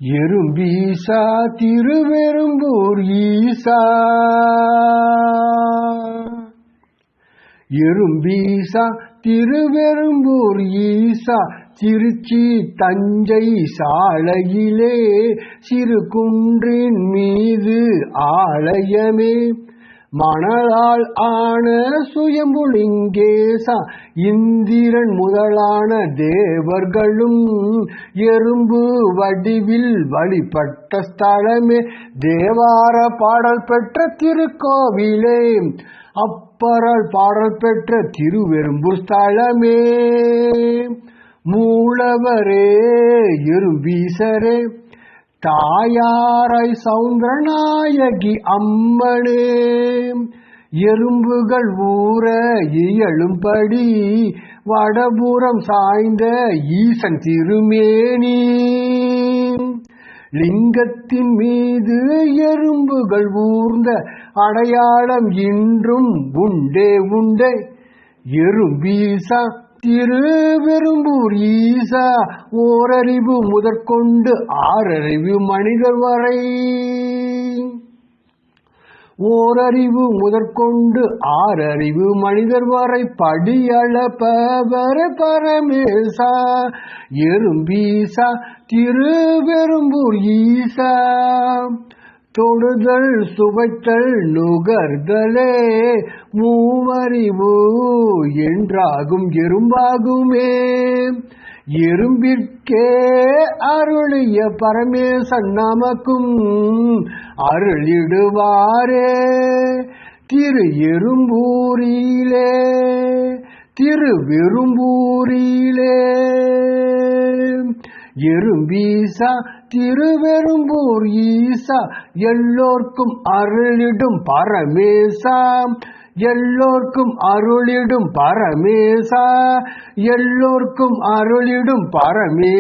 எறும்பீசா திருவெறும்பூர் ஈசா, எறும்பீசா திருவெறும்பூர் ஈசா, திருச்சி தஞ்சை சாலையிலே சிறு குன்றின் மீது ஆலயமே, மணலால் ஆன சுயம்புலிங்கேசா, இந்திரன் முதலான தேவர்களும் எறும்பு வடிவில் வழிபட்ட ஸ்தலமே, தேவார பாடல் பெற்ற திருக்கோவிலே, அப்பரால் பாடல் பெற்ற திருவெறும்பூர் ஸ்தலமே, மூலவரே எறும்பீசரே, தாயாராய் சௌந்தரநாயகி அம்மனே, எறும்புகள் ஊற இயலும்படி வடபுறம் சாய்ந்த ஈசன் திருமேனி, லிங்கத்தின் மீது எறும்புகள் ஊர்ந்த அடையாளம் இன்றும் உண்டே உண்டே, எறும்பீசா திருவெறும்பூர் ஈசா, ஓரறிவு முதற்கொண்டு ஆறறிவு மனிதர் வரை, ஓரறிவு முதற்கொண்டு ஆறறிவு மனிதர் வரை படியளப்பவர் பரமேசா, எறும்பீசா திருவெறும்பூர் ஈசா, தொடுதல் சுவைத்தல் நுகர்தலே மூவறிவு என்றாகும் எறும்பாகுமே, எறும்பிற்கே அருளிய பரமேசன் நமக்கும் அருளிடுவாரே, திரு எறும்பூரிலே திருவெறும்பூரிலே, எறும்பீசா திருவெறும்பூர் ஈசா, எல்லோர்க்கும் அருளிடும் பரமேசா, எல்லோர்க்கும் அருளிடும் பரமேசா, எல்லோர்க்கும் அருளிடும் பரமேசா.